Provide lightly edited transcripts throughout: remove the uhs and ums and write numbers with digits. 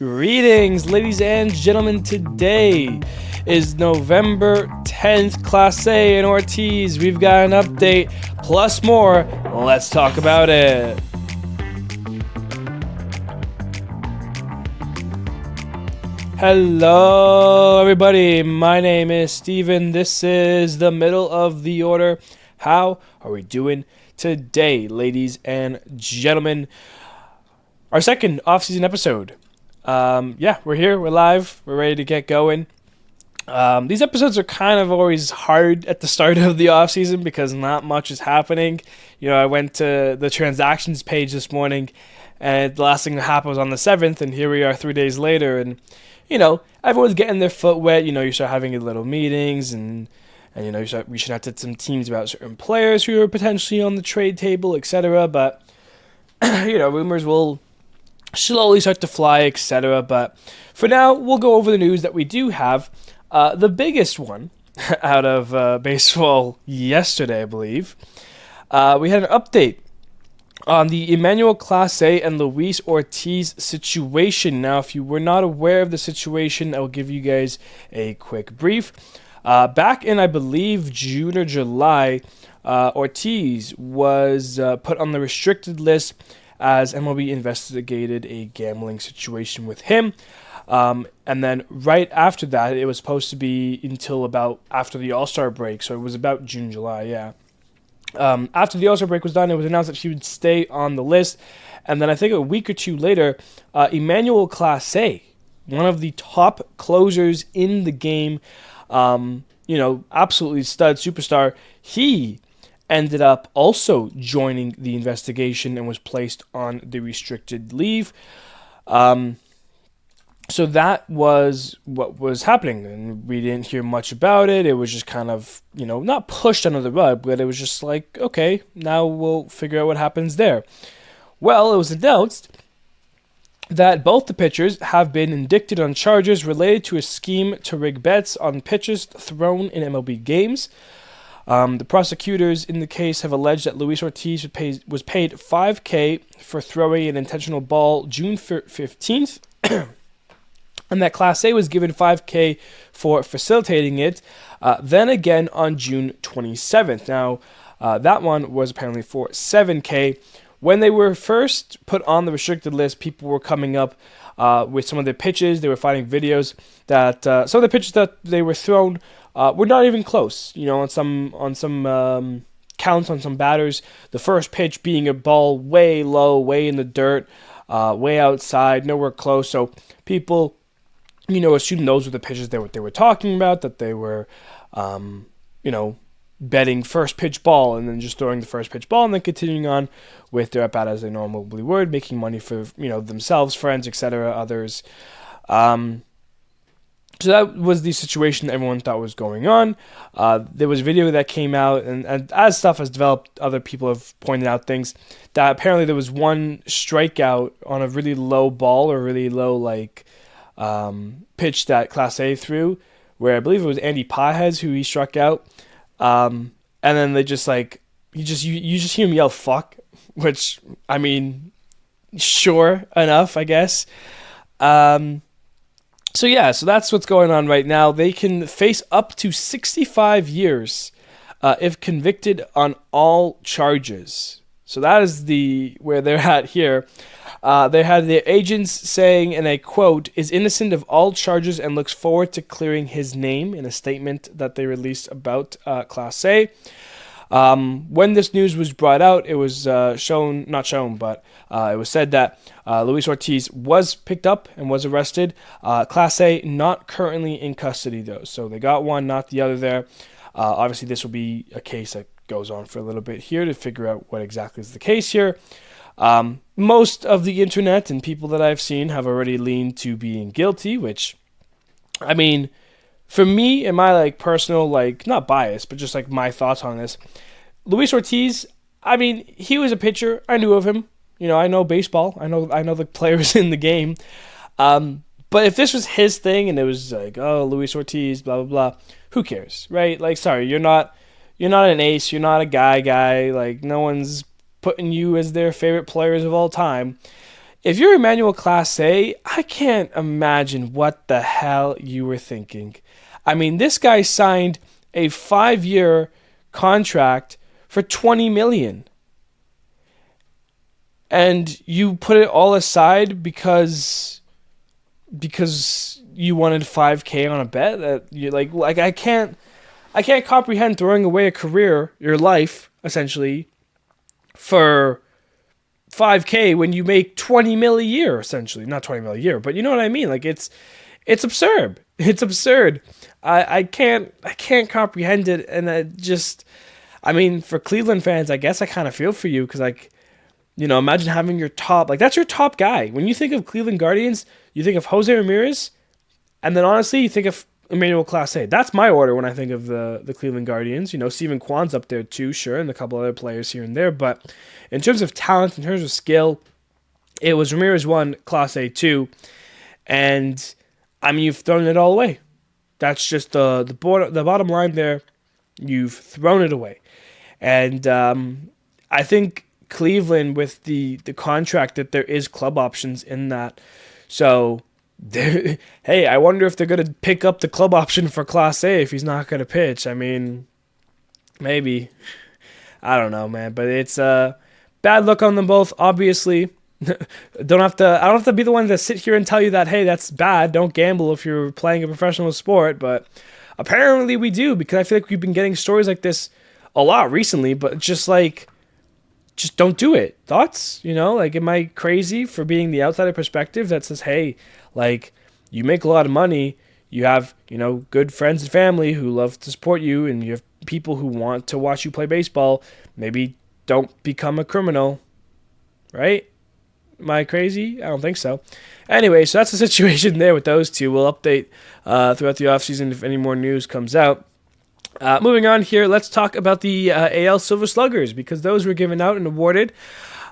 Greetings, ladies and gentlemen. Today is November 10th. Clase and Ortiz, we've got an update plus more. Let's talk about it. Hello, everybody. My name is Steven. This is the middle of the order. How are we doing today, ladies and gentlemen? Our second offseason episode. We're here, we're live, we're ready to get going. These episodes are kind of always hard at the start of the offseason because not much is happening. You know, I went to the transactions page this morning, and the last thing that happened was on the 7th, and here we are 3 days later, and, you know, everyone's getting their foot wet. You know, you start having your little meetings, and you know, we should have to some teams about certain players who are potentially on the trade table, etc., but, you know, rumors will slowly start to fly, etc. But for now, we'll go over the news that we do have. The biggest one out of baseball yesterday, I believe, we had an update on the Emmanuel, Clase, and Luis Ortiz situation. Now, if you were not aware of the situation, I will give you guys a quick brief. Back in, I believe, June or July, Ortiz was put on the restricted list as MLB investigated a gambling situation with him. And then right after that, it was supposed to be until about after the All-Star break, so it was about June, July, yeah. After the All-Star break was done, it was announced that she would stay on the list, and then I think a week or two later, Emmanuel Clase, one of the top closers in the game, you know, absolutely stud superstar, he ended up also joining the investigation and was placed on the restricted leave. So that was what was happening, and we didn't hear much about it. It was just kind of, you know, not pushed under the rug, but it was just like, okay, now we'll figure out what happens there. Well, it was announced that both the pitchers have been indicted on charges related to a scheme to rig bets on pitches thrown in MLB games. The prosecutors in the case have alleged that Luis Ortiz was paid $5,000 for throwing an intentional ball June 15th, and that Clase was given $5,000 for facilitating it, then again on June 27th. Now, that one was apparently for $7,000. When they were first put on the restricted list, people were coming up with some of their pitches. They were finding videos that some of the pitches that they were thrown we're not even close. You know, on some counts, on some batters, the first pitch being a ball way low, way in the dirt, way outside, nowhere close. So people, you know, assumed those were the pitches they were talking about, that they were, you know, betting first pitch ball and then just throwing the first pitch ball and then continuing on with their at-bat as they normally would, making money for, you know, themselves, friends, etc., others. So that was the situation that everyone thought was going on. There was a video that came out, and as stuff has developed, other people have pointed out things that apparently there was one strikeout on a really low ball or really low pitch that Clase threw, where I believe it was Andy Pajes who he struck out, and then they just you just hear him yell "fuck," which, I mean, sure enough, I guess. So that's what's going on right now. They can face up to 65 years if convicted on all charges. So that is where they're at here. They had their agents saying, and I quote, "is innocent of all charges and looks forward to clearing his name," in a statement that they released about Clase. When this news was brought out, it was it was said that Luis Ortiz was picked up and was arrested. Clase not currently in custody, though. So they got one, not the other there. Obviously, this will be a case that goes on for a little bit here to figure out what exactly is the case here. Most of the internet and people that I've seen have already leaned to being guilty, which, I mean, for me, in my personal, not bias, but just my thoughts on this, Luis Ortiz, I mean, he was a pitcher. I knew of him. You know, I know baseball. I know the players in the game. But if this was his thing and it was Luis Ortiz, blah blah blah, who cares, right? Sorry, you're not an ace. You're not a guy. No one's putting you as their favorite players of all time. if you're Emmanuel Clase, I can't imagine what the hell you were thinking. I mean, this guy signed a 5-year contract for $20 million. And you put it all aside because you wanted $5K on a bet. That you like I can't comprehend throwing away a career, your life essentially, for $5K when you make $20 million a year, essentially. Not $20 million a year, but you know what I mean. Like it's absurd. It's absurd. I can't comprehend it, and I mean, for Cleveland fans, I guess I kind of feel for you because imagine having your top, that's your top guy. When you think of Cleveland Guardians, you think of Jose Ramirez, and then honestly, you think of Emmanuel Clase. That's my order when I think of the Cleveland Guardians. Stephen Kwan's up there too, sure, and a couple other players here and there. But in terms of talent, in terms of skill, it was Ramirez 1, Clase 2. And, I mean, you've thrown it all away. That's just the bottom line there. You've thrown it away. And I think Cleveland, with the contract, that there is club options in that. So, hey, I wonder if they're going to pick up the club option for Clase if he's not going to pitch. I mean, maybe. I don't know, man. But it's bad luck on them both, obviously. I don't have to be the one to sit here and tell you that, hey, that's bad. Don't gamble if you're playing a professional sport. But apparently we do, because I feel like we've been getting stories like this a lot recently. But just don't do it. Thoughts? Am I crazy for being the outsider perspective that says, hey, you make a lot of money, you have, good friends and family who love to support you, and you have people who want to watch you play baseball. Maybe don't become a criminal, right? Am I crazy? I don't think so. Anyway, so that's the situation there with those two. We'll update throughout the offseason if any more news comes out. Moving on here, let's talk about the AL Silver Sluggers, because those were given out and awarded.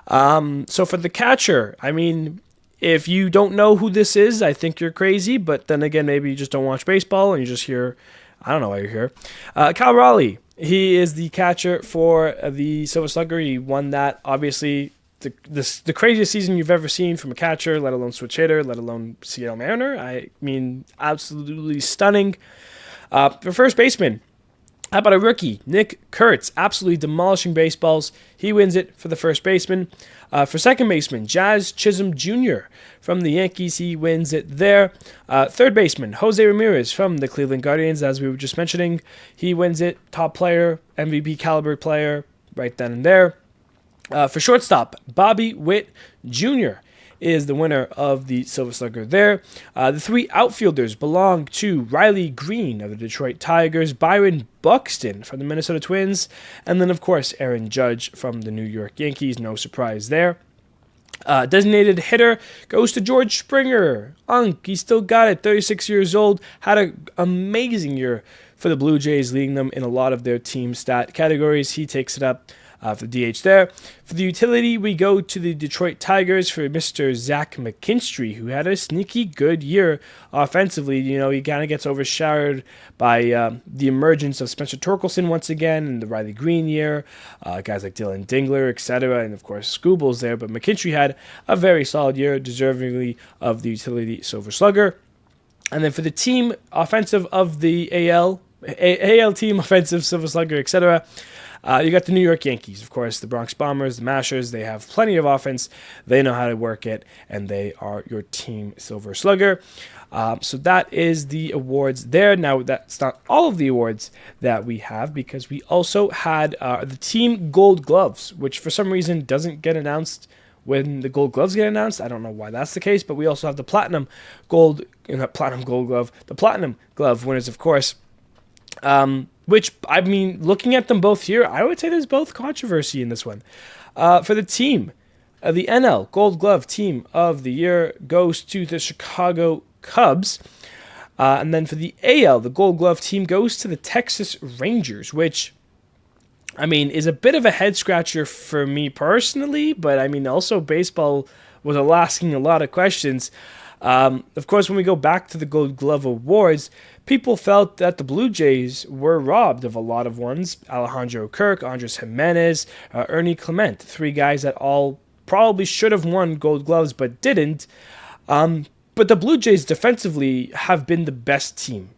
So for the catcher, I mean, if you don't know who this is, I think you're crazy. But then again, maybe you just don't watch baseball and you just hear, I don't know why you're here. Cal Raleigh, he is the catcher for the Silver Slugger. He won that, obviously, the craziest season you've ever seen from a catcher, let alone switch hitter, let alone Seattle Mariner. I mean, absolutely stunning. For first baseman, how about a rookie, Nick Kurtz, absolutely demolishing baseballs. He wins it for the first baseman. For second baseman, Jazz Chisholm Jr. from the Yankees, he wins it there. Third baseman, Jose Ramirez from the Cleveland Guardians, as we were just mentioning. He wins it, top player, MVP caliber player, right then and there. For shortstop, Bobby Witt Jr. is the winner of the Silver Slugger there. The three outfielders belong to Riley Green of the Detroit Tigers, Byron Buxton from the Minnesota Twins, and then, of course, Aaron Judge from the New York Yankees. No surprise there. Designated hitter goes to George Springer. He still got it, 36 years old, had an amazing year for the Blue Jays, leading them in a lot of their team stat categories. He takes it up for the DH there. For the utility, we go to the Detroit Tigers for Mr. Zach McKinstry, who had a sneaky good year offensively. He kind of gets overshadowed by the emergence of Spencer Torkelson once again in the Riley Green year, guys like Dylan Dingler, etc., and of course Scoobles there. But McKinstry had a very solid year, deservingly of the utility Silver Slugger. And then for the team offensive of the AL team offensive Silver Slugger, etc., you got the New York Yankees, of course, the Bronx Bombers, the Mashers. They have plenty of offense. They know how to work it, and they are your team Silver Slugger. So that is the awards there. Now, that's not all of the awards that we have, because we also had the Team Gold Gloves, which for some reason doesn't get announced when the Gold Gloves get announced. I don't know why that's the case, but we also have the Platinum Gold Glove, the Platinum Glove winners, of course. Which, I mean, looking at them both here, I would say there's both controversy in this one. For the team, the NL Gold Glove Team of the Year goes to the Chicago Cubs. And then for the AL, the Gold Glove Team goes to the Texas Rangers, which, I mean, is a bit of a head-scratcher for me personally, but, I mean, also baseball was asking a lot of questions. Of course, when we go back to the Gold Glove Awards, people felt that the Blue Jays were robbed of a lot of ones. Alejandro Kirk, Andres Jimenez, Ernie Clement, three guys that all probably should have won Gold Gloves but didn't. But the Blue Jays defensively have been the best team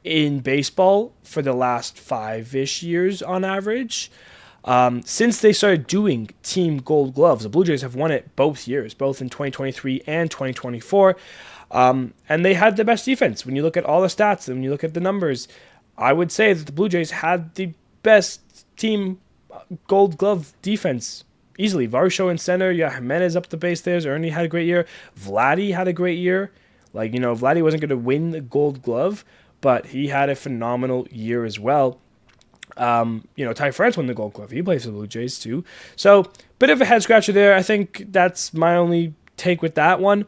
in baseball for the last 5-ish years on average. Since they started doing Team Gold Gloves, the Blue Jays have won it both years, both in 2023 and 2024. And they had the best defense. When you look at all the stats and when you look at the numbers, I would say that the Blue Jays had the best Team Gold Glove defense easily. Varsho in center, Jimenez up the base there. Ernie had a great year. Vladdy had a great year. Vladdy wasn't going to win the Gold Glove, but he had a phenomenal year as well. Ty France won the Gold Glove. He plays for the Blue Jays too. So, bit of a head scratcher there. I think that's my only take with that one.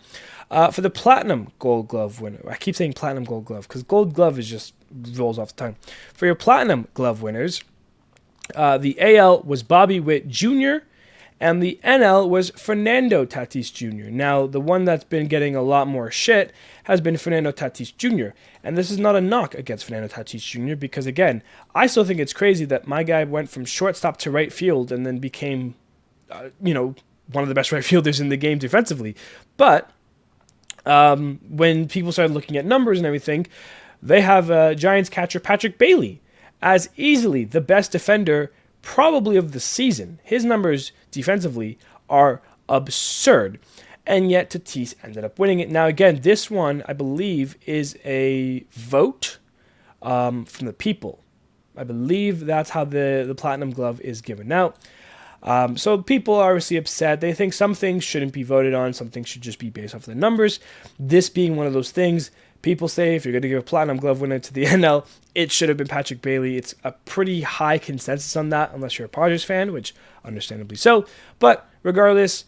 For the Platinum Gold Glove winner, I keep saying Platinum Gold Glove because Gold Glove is just rolls off the tongue. For your Platinum Glove winners, the AL was Bobby Witt Jr., and the NL was Fernando Tatis Jr. Now, the one that's been getting a lot more shit has been Fernando Tatis Jr. And this is not a knock against Fernando Tatis Jr. because, again, I still think it's crazy that my guy went from shortstop to right field and then became, one of the best right fielders in the game defensively. But when people started looking at numbers and everything, they have Giants catcher Patrick Bailey as easily the best defender probably of the season. His numbers defensively are absurd, and yet Tatis ended up winning it. Now, again, this one, I believe, is a vote from the people. I believe that's how the Platinum Glove is given. Now, so people are obviously upset. They think some things shouldn't be voted on. Some things should just be based off the numbers. This being one of those things, people say if you're going to give a Platinum Glove winner to the NL, it should have been Patrick Bailey. It's a pretty high consensus on that, unless you're a Padres fan, which understandably so. But regardless,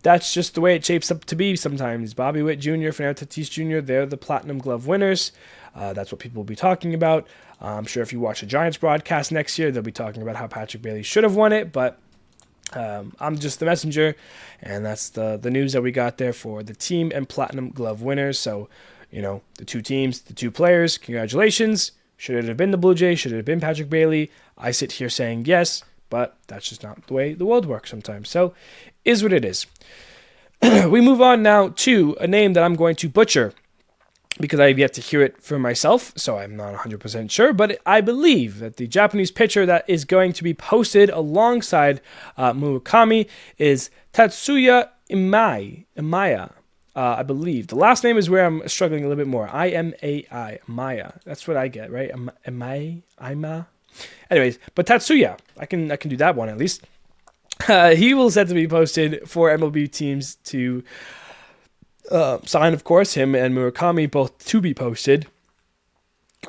that's just the way it shapes up to be sometimes. Bobby Witt Jr., Fernando Tatis Jr., they're the Platinum Glove winners. That's what people will be talking about. I'm sure if you watch the Giants broadcast next year, they'll be talking about how Patrick Bailey should have won it, but I'm just the messenger, and that's the news that we got there for the team and Platinum Glove winners. So, the two teams, the two players, congratulations. Should it have been the Blue Jays? Should it have been Patrick Bailey? I sit here saying yes, but that's just not the way the world works sometimes. So, is what it is. We move on now to a name that I'm going to butcher because I have yet to hear it for myself, so I'm not 100% sure, but I believe that the Japanese pitcher that is going to be posted alongside Murakami is Tatsuya Imai. I believe. The last name is where I'm struggling a little bit more. Imai. Maya. That's what I get, right? Ima. Anyways, but Tatsuya. I can do that one at least. He will set to be posted for MLB teams to sign, of course, him and Murakami both to be posted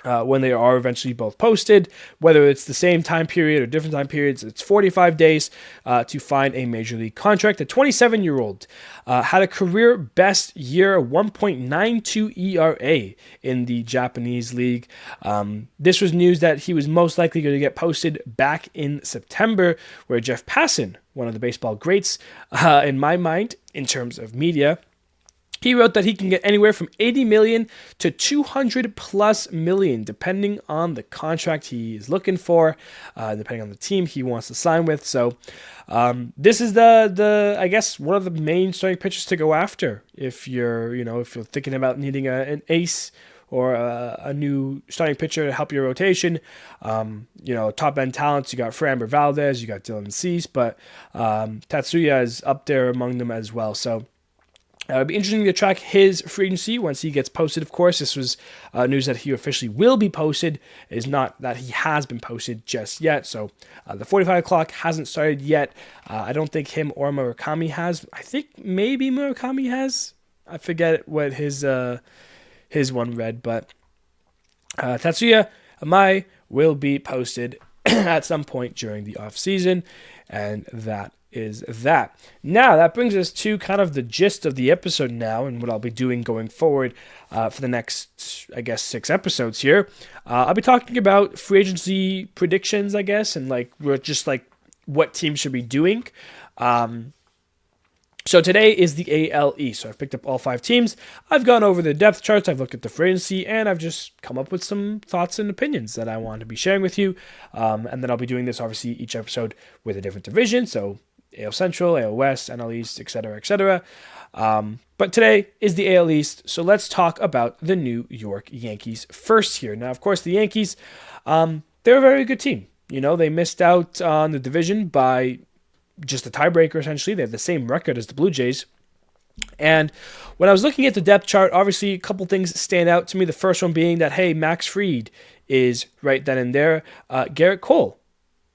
when they are eventually both posted. Whether it's the same time period or different time periods, it's 45 days to find a major league contract. The 27-year-old had a career best year, 1.92 ERA in the Japanese league. This was news that he was most likely going to get posted back in September, where Jeff Passan, one of the baseball greats in my mind in terms of media, he wrote that he can get anywhere from $80 million to $200+ million, depending on the contract he is looking for, depending on the team he wants to sign with. So, this is the I guess one of the main starting pitchers to go after if you're thinking about needing an ace or a new starting pitcher to help your rotation. Top end talents, you got Framber Valdez, you got Dylan Cease, but Tatsuya is up there among them as well. So. It'll be interesting to track his free agency once he gets posted, of course. This was news that he officially will be posted. It is not that he has been posted just yet. So the 45 clock hasn't started yet. I don't think him or Murakami has. I think maybe Murakami has. I forget what his one read. But Tatsuya Imai will be posted at some point during the offseason. And that is that. Now, that brings us to kind of the gist of the episode now and what I'll be doing going forward for the next, 6 episodes here. I'll be talking about free agency predictions, I guess, and what teams should be doing. So today is the ALE. So I've picked up all 5 teams. I've gone over the depth charts. I've looked at the free agency, and I've just come up with some thoughts and opinions that I want to be sharing with you. And then I'll be doing this, obviously, each episode with a different division. So AL Central, AL West, NL East, etc., etc. But today is the AL East, so let's talk about the New York Yankees first here. Now, of course, the Yankees, they're a very good team. You know, they missed out on the division by just a tiebreaker, essentially. They have the same record as the Blue Jays. And when I was looking at the depth chart, obviously a couple things stand out to me. The first one being that, hey, Max Fried is right then and there. Garrett Cole,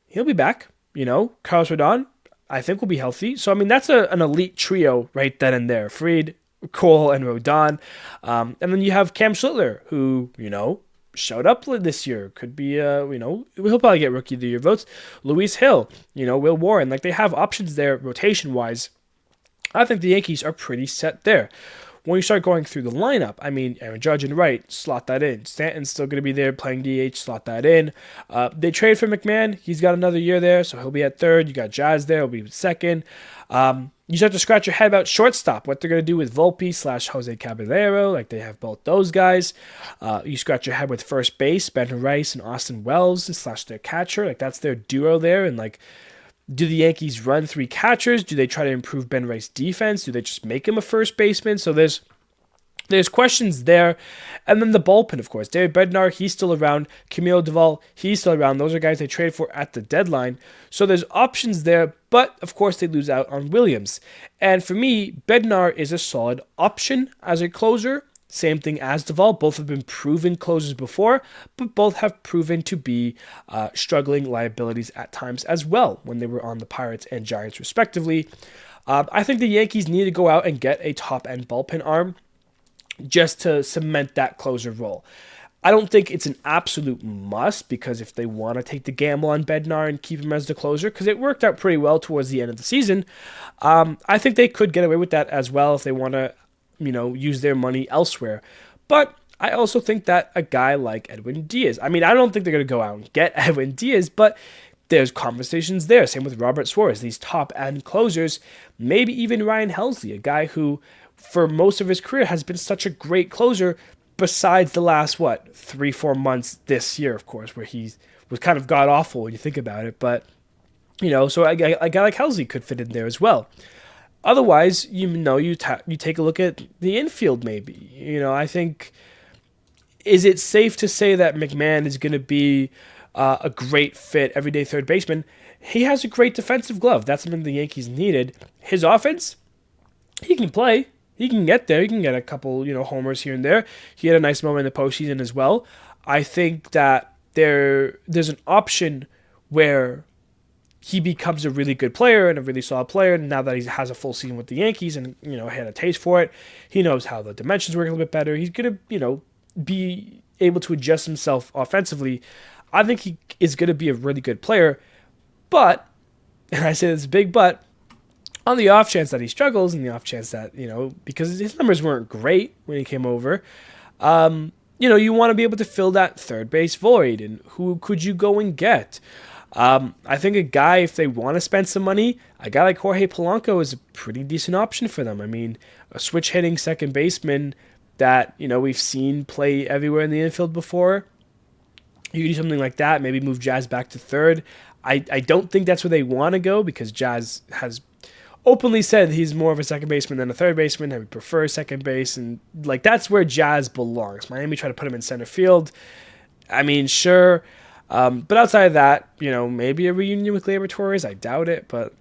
he'll be back. You know, Carlos Rodon, I think will be healthy. So, I mean, that's an elite trio right then and there. Fried, Cole, and Rodon. And then you have Cam Schlittler, who, you know, showed up this year. Could be, you know, he'll probably get Rookie of the Year votes. Luis Hill, you know, Will Warren. Like, they have options there rotation-wise. I think the Yankees are pretty set there. When you start going through the lineup, I mean, Aaron Judge and Wright, slot that in. Stanton's still going to be there playing DH, slot that in. They trade for McMahon. He's got another year there, so he'll be at third. You got Jazz there. He'll be second. You start to scratch your head about shortstop, what they're going to do with Volpe / Jose Caballero. Like, they have both those guys. You scratch your head with first base, Ben Rice and Austin Wells / their catcher. Like, that's their duo there. And, like, do the Yankees run 3 catchers? Do they try to improve Ben Rice's defense? Do they just make him a first baseman? So there's questions there. And then the bullpen, of course. David Bednar, he's still around. Camilo Doval, he's still around. Those are guys they traded for at the deadline. So there's options there, but of course they lose out on Williams. And for me, Bednar is a solid option as a closer. Same thing as Doval. Both have been proven closers before, but both have proven to be struggling liabilities at times as well when they were on the Pirates and Giants respectively. I think the Yankees need to go out and get a top-end bullpen arm just to cement that closer role. I don't think it's an absolute must, because if they want to take the gamble on Bednar and keep him as the closer, because it worked out pretty well towards the end of the season, I think they could get away with that as well if they want to, you know, use their money elsewhere. But I also think that a guy like Edwin Diaz, I mean, I don't think they're going to go out and get Edwin Diaz, but there's conversations there. Same with Robert Suarez, these top-end closers, maybe even Ryan Helsley, a guy who, for most of his career, has been such a great closer, besides the last, 3-4 months this year, of course, where he was kind of god-awful when you think about it. But, you know, so a guy like Helsley could fit in there as well. Otherwise, you take a look at the infield maybe. You know, I think, is it safe to say that McMahon is going to be a great fit everyday third baseman? He has a great defensive glove. That's something the Yankees needed. His offense, he can play. He can get there. He can get a couple, you know, homers here and there. He had a nice moment in the postseason as well. I think that there's an option where he becomes a really good player and a really solid player. And now that he has a full season with the Yankees and, you know, had a taste for it, he knows how the dimensions work a little bit better. He's going to, you know, be able to adjust himself offensively. I think he is going to be a really good player. But, and I say this big but, on the off chance that he struggles, and the off chance that, you know, because his numbers weren't great when he came over, you know, you want to be able to fill that third base void. And who could you go and get? I think a guy, if they want to spend some money, a guy like Jorge Polanco is a pretty decent option for them. I mean, a switch-hitting second baseman that, you know, we've seen play everywhere in the infield before. You could do something like that, maybe move Jazz back to third. I don't think that's where they want to go, because Jazz has openly said he's more of a second baseman than a third baseman, and he prefers second base, and, like, that's where Jazz belongs. Miami tried to put him in center field. I mean, sure. But outside of that, you know, maybe a reunion with Gleyber Torres. I doubt it, but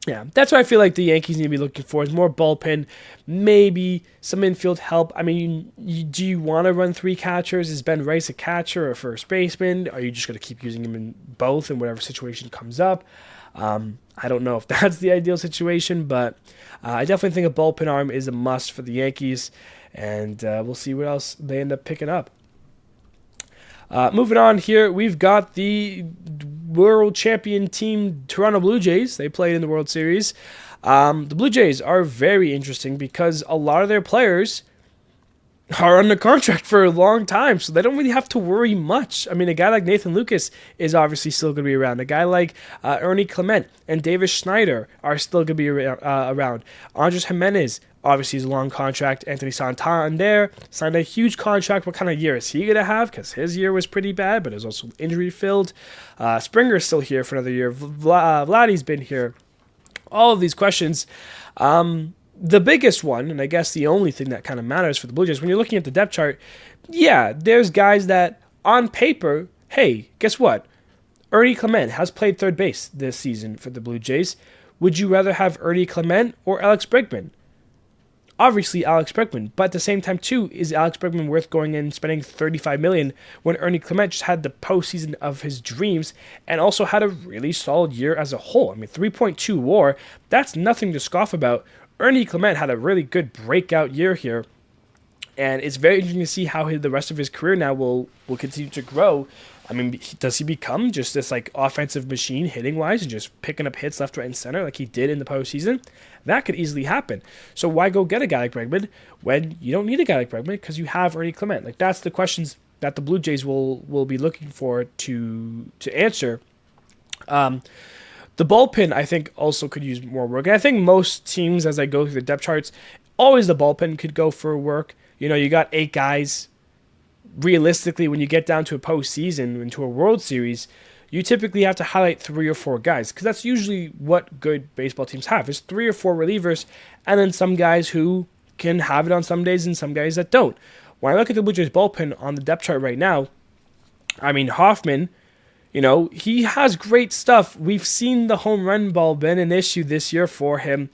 yeah, that's what I feel like the Yankees need to be looking for, is more bullpen, maybe some infield help. I mean, do you want to run 3 catchers? Is Ben Rice a catcher or a first baseman? Are you just going to keep using him in both in whatever situation comes up? I don't know if that's the ideal situation, but I definitely think a bullpen arm is a must for the Yankees, and we'll see what else they end up picking up. Moving on here, we've got the world champion team, Toronto Blue Jays. They played in the World Series. The Blue Jays are very interesting because a lot of their players are under contract for a long time, so they don't really have to worry much. I mean, a guy like Nathan Lucas is obviously still going to be around. A guy like Ernie Clement and Davis Schneider are still going to be around. Andres Jimenez obviously is a long contract. Anthony Santander signed a huge contract. What kind of year is he going to have? Because his year was pretty bad, but it was also injury-filled. Springer's still here for another year. Vladdy's been here all of these questions. The biggest one, and I guess the only thing that kind of matters for the Blue Jays, when you're looking at the depth chart, yeah, there's guys that on paper, hey, guess what? Ernie Clement has played third base this season for the Blue Jays. Would you rather have Ernie Clement or Alex Bregman? Obviously Alex Bregman, but at the same time too, is Alex Bregman worth going in and spending $35 million when Ernie Clement just had the postseason of his dreams and also had a really solid year as a whole? I mean, 3.2 WAR, that's nothing to scoff about. Ernie Clement had a really good breakout year here, and it's very interesting to see how the rest of his career now will continue to grow. I mean, does he become just this like offensive machine hitting wise and just picking up hits left, right, and center like he did in the postseason? That could easily happen. So why go get a guy like Bregman when you don't need a guy like Bregman because you have Ernie Clement? Like, that's the questions that the Blue Jays will be looking for to answer. The bullpen, I think, also could use more work. And I think most teams, as I go through the depth charts, always the bullpen could go for work. You know, you got 8 guys. Realistically, when you get down to a postseason, into a World Series, you typically have to highlight 3 or 4 guys because that's usually what good baseball teams have, is 3 or 4 relievers and then some guys who can have it on some days and some guys that don't. When I look at the Blue Jays bullpen on the depth chart right now, I mean, Hoffman, you know, he has great stuff. We've seen the home run ball been an issue this year for him.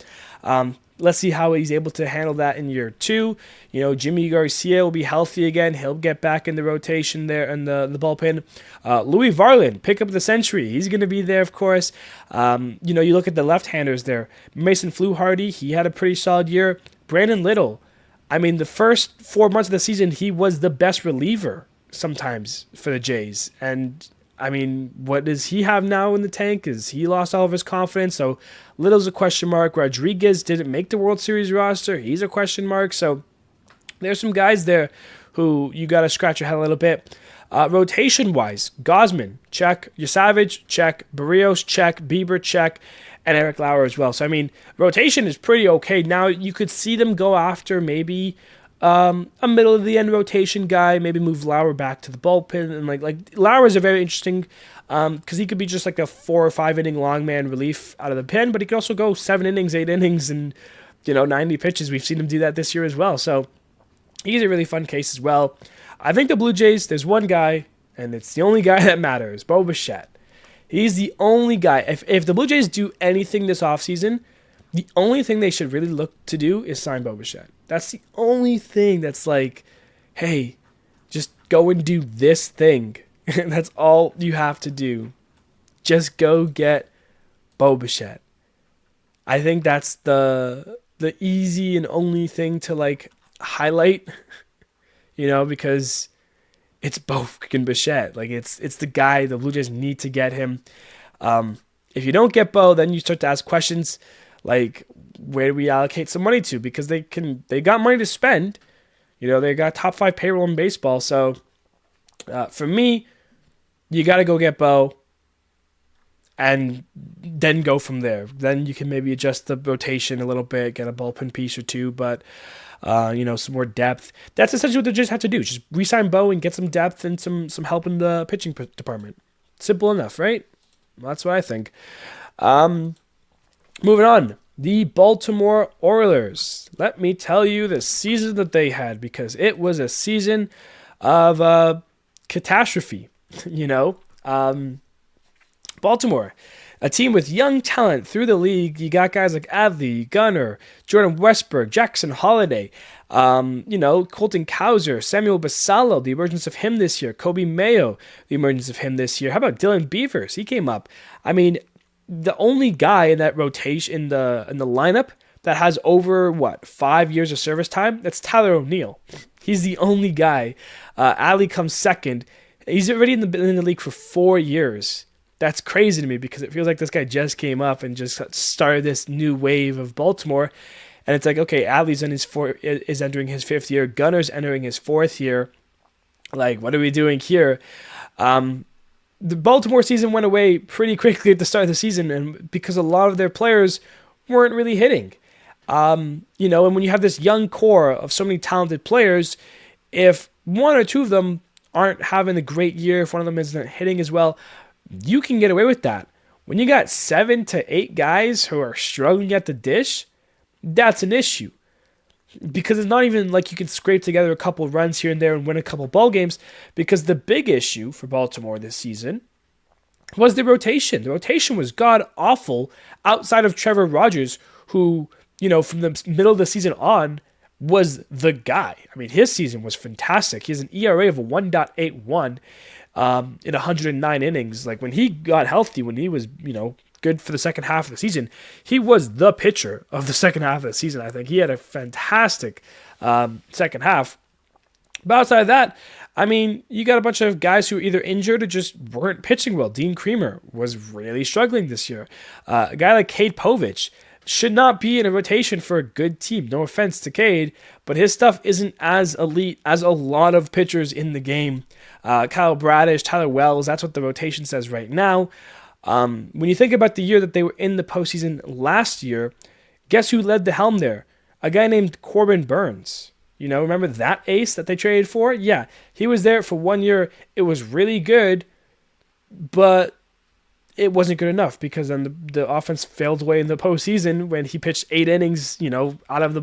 Let's see how he's able to handle that in year 2. You know, Jimmy Garcia will be healthy again. He'll get back in the rotation there in the bullpen. Louis Varland, pick up the century. He's going to be there, of course. You know, you look at the left-handers there. Mason Fluharty, he had a pretty solid year. Brandon Little, I mean, the first 4 months of the season, he was the best reliever sometimes for the Jays. And I mean, what does he have now in the tank? Is he lost all of his confidence? So Little's a question mark. Rodriguez didn't make the World Series roster. He's a question mark. So there's some guys there who you got to scratch your head a little bit. Rotation-wise, Gosman, check. Yosavage, check. Barrios, check. Bieber, check. And Eric Lauer as well. So, I mean, rotation is pretty okay. Now, you could see them go after maybe a middle of the end rotation guy, maybe move Lauer back to the bullpen, and like Lauer is a very interesting because he could be just like a 4 or 5 inning long man relief out of the pen, but he could also go 7 innings, 8 innings, and 90 pitches. We've seen him do that this year as well. So he's a really fun case as well. I think the Blue Jays, there's one guy, and it's the only guy that matters, Bo Bichette. He's the only guy. If the Blue Jays do anything this offseason, the only thing they should really look to do is sign Bo Bichette. That's the only thing that's like, hey, just go and do this thing. That's all you have to do. Just go get Bo Bichette. I think that's the easy and only thing to like highlight, because it's Bo freaking Bichette. Like it's the guy the Blue Jays need to get him. If you don't get Bo, then you start to ask questions like, where do we allocate some money to? Because they got money to spend. They got top 5 payroll in baseball. So for me, you got to go get Bo and then go from there. Then you can maybe adjust the rotation a little bit, get a bullpen piece or 2, but some more depth. That's essentially what they just have to do. Just re-sign Bo and get some depth and some help in the pitching department. Simple enough, right? Well, that's what I think. Moving on. The Baltimore Orioles. Let me tell you the season that they had, because it was a season of catastrophe. Baltimore, a team with young talent through the league. You got guys like Adley, Gunnar, Jordan Westberg, Jackson Holiday, Colton Cowser, Samuel Basallo, the emergence of him this year, Kobe Mayo, the emergence of him this year. How about Dylan Beavers? He came up. I mean, the only guy in that rotation in the lineup that has over 5 years of service time, that's Tyler O'Neill. He's the only guy. Ali comes second. He's already in the league for 4 years. That's crazy to me because it feels like this guy just came up and just started this new wave of Baltimore. And it's like, okay, Adley's is entering his 5th year. Gunner's entering his 4th year. Like, what are we doing here? The Baltimore season went away pretty quickly at the start of the season, and because a lot of their players weren't really hitting. And when you have this young core of so many talented players, if 1 or 2 of them aren't having a great year, if one of them isn't hitting as well, you can get away with that. When you got 7 to 8 guys who are struggling at the dish, that's an issue. Because it's not even like you can scrape together a couple runs here and there and win a couple ball games. Because the big issue for Baltimore this season was the rotation. The rotation was god awful outside of Trevor Rogers, who, from the middle of the season on, was the guy. I mean, his season was fantastic. He has an ERA of a 1.81 in 109 innings. Like, when he got healthy, when he was, good for the second half of the season, he was the pitcher of the second half of the season. I think he had a fantastic second half. But outside of that, I mean, you got a bunch of guys who were either injured or just weren't pitching well. Dean Creamer was really struggling this year. A guy like Cade Povich should not be in a rotation for a good team. No offense to Cade, but his stuff isn't as elite as a lot of pitchers in the game. Kyle Bradish, Tyler Wells, that's what the rotation says right now. When you think about the year that they were in the postseason last year, guess who led the helm there? A guy named Corbin Burns. Remember that ace that they traded for? Yeah, he was there for 1 year. It was really good, but it wasn't good enough because then the offense failed away in the postseason when he pitched 8 innings, out of the,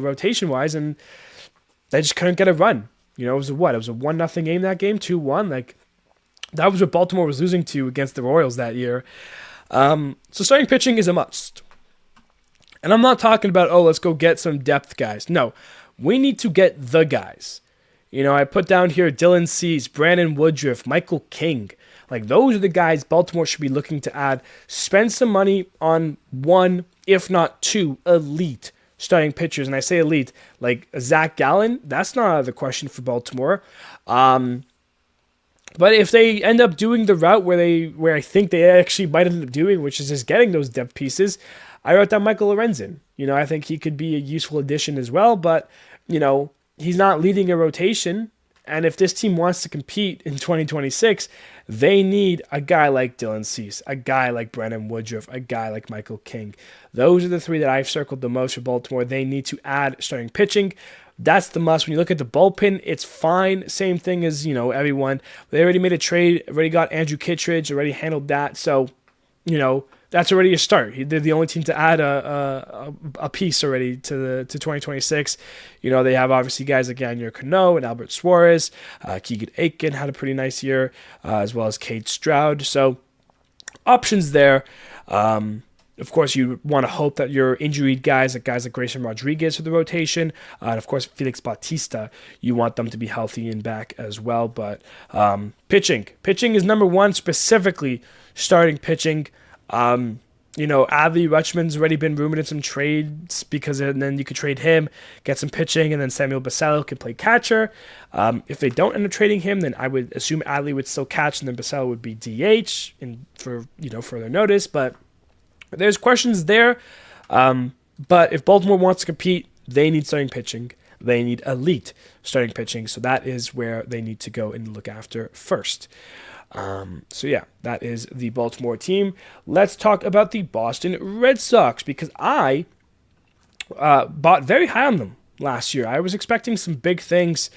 rotation-wise, and they just couldn't get a run. It was a what? It was a 1-0 game that game, 2-1. Like, that was what Baltimore was losing to against the Orioles that year. So starting pitching is a must. And I'm not talking about, let's go get some depth guys. No, we need to get the guys. I put down here Dylan Cease, Brandon Woodruff, Michael King. Like, those are the guys Baltimore should be looking to add. Spend some money on 1, if not 2, elite starting pitchers. And I say elite, like Zach Gallen, that's not out of the question for Baltimore. But if they end up doing the route where I think they actually might end up doing, which is just getting those depth pieces, I wrote down Michael Lorenzen. I think he could be a useful addition as well, but, he's not leading a rotation. And if this team wants to compete in 2026, they need a guy like Dylan Cease, a guy like Brandon Woodruff, a guy like Michael King. Those are the 3 that I've circled the most for Baltimore. They need to add starting pitching. That's the must. When you look at the bullpen, it's fine. Same thing as, everyone. They already made a trade, already got Andrew Kittredge, already handled that. So, that's already a start. They're the only team to add a piece already to 2026. They have obviously guys like Yanier Cano and Albert Suarez. Keegan Aiken had a pretty nice year, as well as Cade Stroud. So options there. Of course, you want to hope that your injured guys like Grayson Rodriguez for the rotation, and of course Felix Bautista, you want them to be healthy and back as well. But pitching is number 1, specifically starting pitching. Adley Rutschman's already been rumored in some trades and then you could trade him, get some pitching, and then Samuel Basallo can play catcher. If they don't end up trading him, then I would assume Adley would still catch, and then Basallo would be DH for further notice. But there's questions there. But if Baltimore wants to compete, they need starting pitching. They need elite starting pitching. So that is where they need to go and look after first. That is the Baltimore team. Let's talk about the Boston Red Sox, because I bought very high on them last year. I was expecting some big things,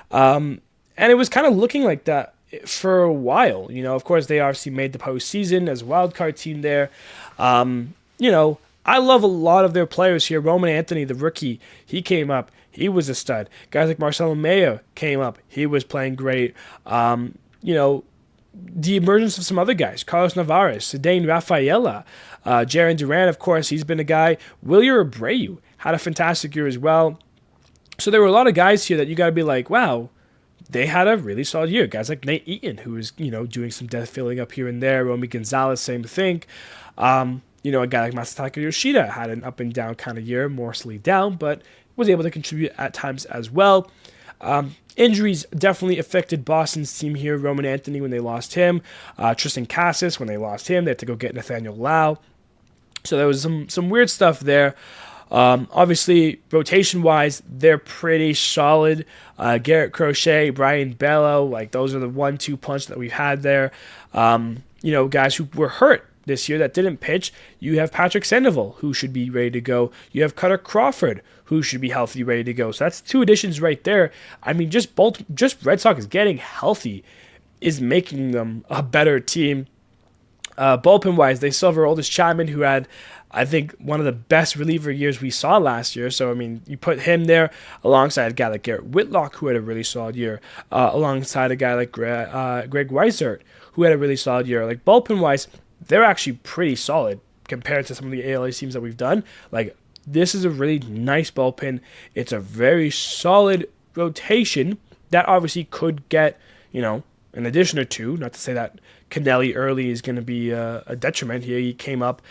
and it was kind of looking like that for a while. Of course, they obviously made the postseason as a wild card team there. I love a lot of their players here. Roman Anthony, the rookie, he came up. He was a stud. Guys like Marcelo Mayer came up. He was playing great. The emergence of some other guys, Carlos Navarez, Cedane Rafaela, Jarren Duran, of course, he's been a guy. Wilyer Abreu had a fantastic year as well. So there were a lot of guys here that you got to be like, wow, they had a really solid year. Guys like Nate Eaton, who was, doing some death filling up here and there. Romy Gonzalez, same thing. A guy like Masataka Yoshida had an up and down kind of year, mostly down, but was able to contribute at times as well. Injuries definitely affected Boston's team here. Roman Anthony when they lost him. Tristan Cassis when they lost him. They had to go get Nathaniel Lau. So there was some weird stuff there. Obviously, rotation-wise, they're pretty solid. Garrett Crochet, Brian Bello, like those are the 1-2 punch that we've had there. Guys who were hurt this year that didn't pitch. You have Patrick Sandoval, who should be ready to go. You have Cutter Crawford, who should be healthy, ready to go. So that's 2 additions right there. I mean, just Red Sox getting healthy is making them a better team. Bullpen-wise, they still have Aroldis Chapman, who had, I think, one of the best reliever years we saw last year. So, I mean, you put him there alongside a guy like Garrett Whitlock, who had a really solid year, alongside a guy like Greg Weissert, who had a really solid year. Like, bullpen-wise, they're actually pretty solid compared to some of the AL East teams that we've done. Like, this is a really nice bullpen. It's a very solid rotation that obviously could get, an addition or two. Not to say that Cannelli early is going to be a detriment. He came up,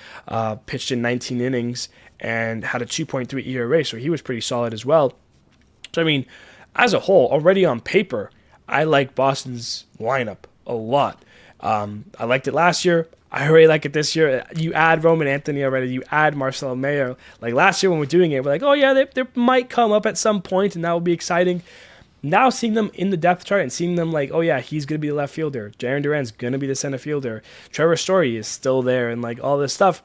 pitched in 19 innings, and had a 2.3 ERA, so he was pretty solid as well. So, I mean, as a whole, already on paper, I like Boston's lineup a lot. I liked it last year. I already like it this year. You add Roman Anthony already. You add Marcelo Mayer. Like last year when we're doing it, we're like, oh yeah, they might come up at some point, and that will be exciting. Now seeing them in the depth chart and seeing them like, oh yeah, he's going to be the left fielder. Jarren Duran's going to be the center fielder. Trevor Story is still there, and like all this stuff.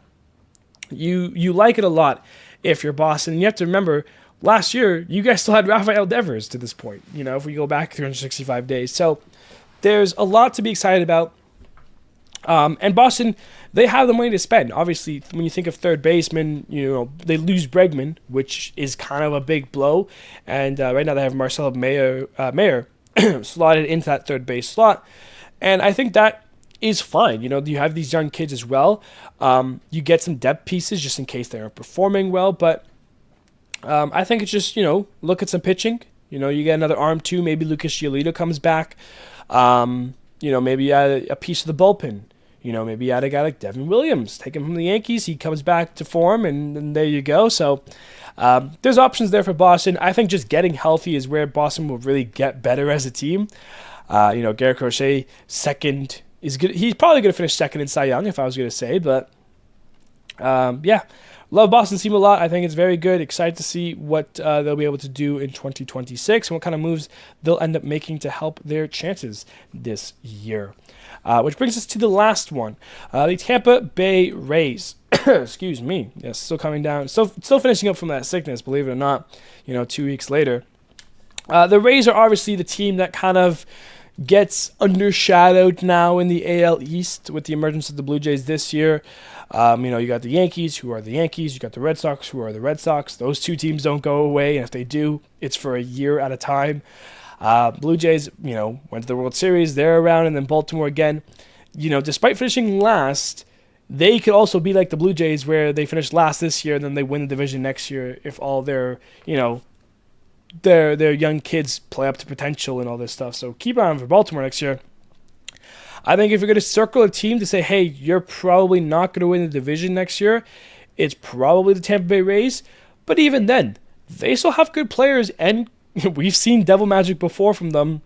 You like it a lot if you're Boston. And you have to remember, last year, you guys still had Rafael Devers to this point, if we go back 365 days. So there's a lot to be excited about. And Boston, they have the money to spend. Obviously, when you think of third baseman, they lose Bregman, which is kind of a big blow. And right now they have Marcelo Mayer slotted into that third base slot. And I think that is fine. You have these young kids as well. You get some depth pieces just in case they aren't performing well. But I think it's just, look at some pitching. You get another arm too. Maybe Lucas Giolito comes back. Maybe add a piece of the bullpen. Maybe add a guy like Devin Williams. Take him from the Yankees. He comes back to form, and there you go. So there's options there for Boston. I think just getting healthy is where Boston will really get better as a team. Garrett Crochet, second, is good. He's probably going to finish second in Cy Young, if I was going to say. But, yeah. Love Boston's team a lot. I think it's very good. Excited to see what they'll be able to do in 2026 and what kind of moves they'll end up making to help their chances this year. Which brings us to the last one. The Tampa Bay Rays. Excuse me. Yes, still coming down. Still finishing up from that sickness, believe it or not, 2 weeks later. The Rays are obviously the team that kind of gets undershadowed now in the AL East with the emergence of the Blue Jays this year. You got the Yankees, who are the Yankees. You got the Red Sox, who are the Red Sox. Those two teams don't go away, and if they do, it's for a year at a time. Blue Jays, went to the World Series. They're around, and then Baltimore again. Despite finishing last, they could also be like the Blue Jays, where they finish last this year, and then they win the division next year if all their young kids play up to potential and all this stuff. So keep an eye on for Baltimore next year. I think if you're going to circle a team to say, hey, you're probably not going to win the division next year, it's probably the Tampa Bay Rays. But even then, they still have good players, and we've seen devil magic before from them.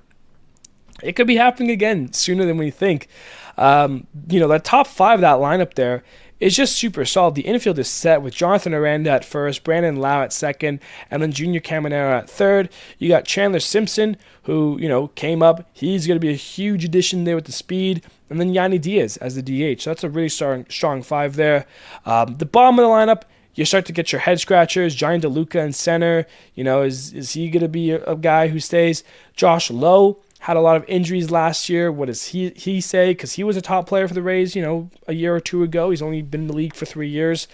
It could be happening again sooner than we think. That top five of that lineup there is just super solid. The infield is set with Jonathan Aranda at first, Brandon Lau at second, and then Junior Caminero at third. You got Chandler Simpson, who, came up. He's going to be a huge addition there with the speed. And then Yanni Diaz as the DH. So that's a really strong five there. The bottom of the lineup, you start to get your head scratchers. Giant DeLuca in center. Is he going to be a guy who stays? Josh Lowe had a lot of injuries last year. What does he say? Because he was a top player for the Rays, a year or two ago. He's only been in the league for 3 years.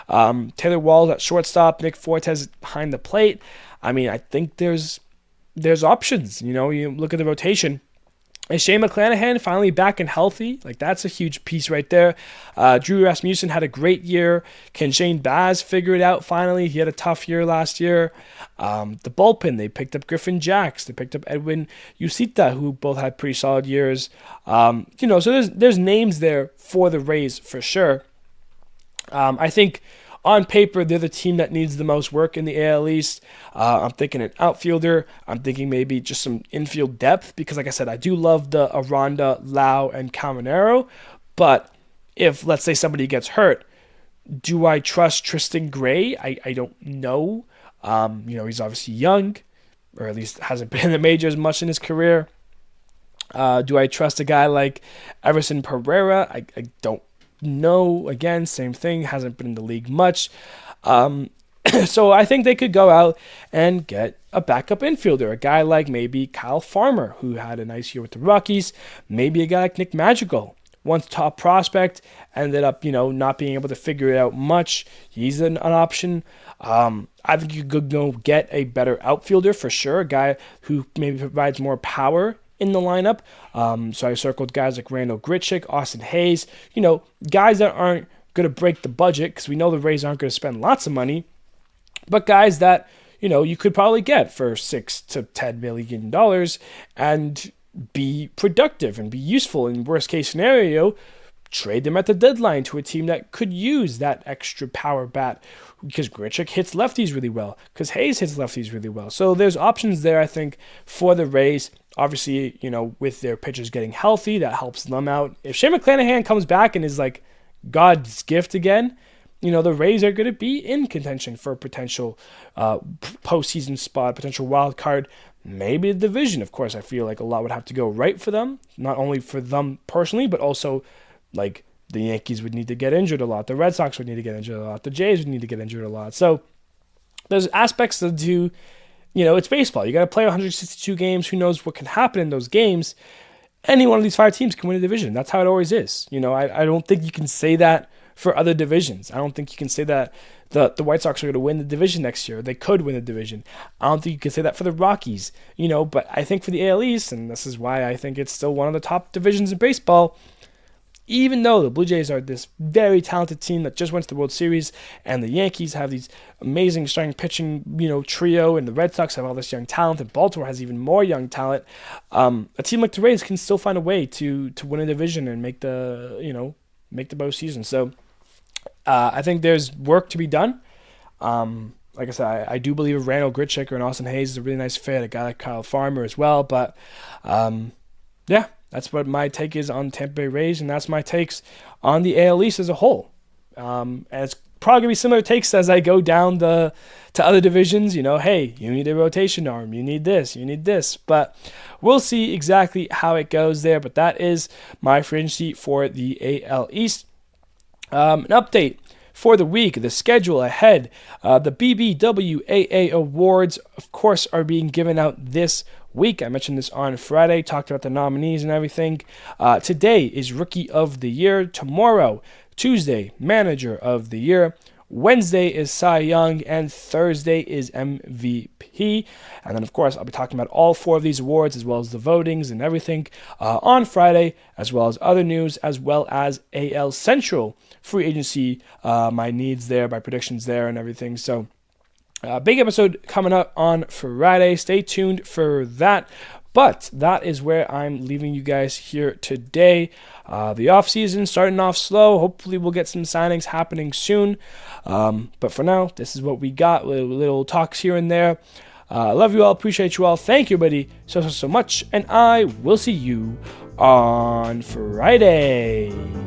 Taylor Walls at shortstop. Nick Fortes behind the plate. I mean, I think there's options. You look at the rotation. Is Shane McClanahan finally back and healthy? Like, that's a huge piece right there. Drew Rasmussen had a great year. Can Shane Baz figure it out finally? He had a tough year last year. The bullpen, they picked up Griffin Jacks. They picked up Edwin Yusita, who both had pretty solid years. So there's names there for the Rays for sure. I think on paper, they're the team that needs the most work in the AL East. I'm thinking an outfielder. I'm thinking maybe just some infield depth because, like I said, I do love the Aranda, Lau, and Caminero. But if, let's say, somebody gets hurt, do I trust Tristan Gray? I don't know. He's obviously young, or at least hasn't been in the majors much in his career. Do I trust a guy like Everson Pereira? I don't know. Again, same thing. Hasn't been in the league much. So I think they could go out and get a backup infielder, a guy like maybe Kyle Farmer, who had a nice year with the Rockies. Maybe a guy like Nick Madrigal, once top prospect, ended up, not being able to figure it out much. He's an option. I think you could go get a better outfielder for sure, a guy who maybe provides more power in the lineup. So I circled guys like Randall Grichuk, Austin Hayes, guys that aren't going to break the budget, because we know the Rays aren't going to spend lots of money, but guys that, you could probably get for $6 to $10 million and be productive and be useful. In worst case scenario, trade them at the deadline to a team that could use that extra power bat, because Grichuk hits lefties really well, because Hayes hits lefties really well. So there's options there, I think, for the Rays. Obviously, with their pitchers getting healthy, that helps them out. If Shane McClanahan comes back and is like God's gift again, the Rays are going to be in contention for a potential postseason spot, potential wild card, maybe a division. Of course, I feel like a lot would have to go right for them, not only for them personally, but also like the Yankees would need to get injured a lot. The Red Sox would need to get injured a lot. The Jays would need to get injured a lot. So there's aspects to do, it's baseball. You got to play 162 games. Who knows what can happen in those games? Any one of these 5 teams can win a division. That's how it always is. I don't think you can say that for other divisions. I don't think you can say that the White Sox are going to win the division next year. They could win the division. I don't think you can say that for the Rockies, but I think for the AL East, and this is why I think it's still one of the top divisions in baseball, even though the Blue Jays are this very talented team that just went to the World Series, and the Yankees have these amazing starting pitching, trio, and the Red Sox have all this young talent, and Baltimore has even more young talent, a team like the Rays can still find a way to win a division and make the postseason. So I think there's work to be done. Like I said, I do believe Randall Grichuk or an Austin Hayes is a really nice fit, a guy like Kyle Farmer as well, but yeah. That's what my take is on Tampa Bay Rays, and that's my takes on the AL East as a whole. And it's probably going to be similar takes as I go down to other divisions. Hey, you need a rotation arm. You need this. But we'll see exactly how it goes there. But that is my fringe seat for the AL East. An update for the week, the schedule ahead. The BBWAA Awards, of course, are being given out this week. I mentioned this on Friday, talked about the nominees and everything. Today is Rookie of the Year. Tomorrow, Tuesday, Manager of the Year. Wednesday is Cy Young, and Thursday is MVP. And then, of course, I'll be talking about all 4 of these awards, as well as the votings and everything on Friday, as well as other news, as well as AL Central free agency, my needs there, my predictions there, and everything. So, big episode coming up on Friday. Stay tuned for that. But that is where I'm leaving you guys here today. The offseason starting off slow. Hopefully we'll get some signings happening soon. But for now, this is what we got. Little talks here and there. Love you all. Appreciate you all. Thank you, buddy, so much. And I will see you on Friday.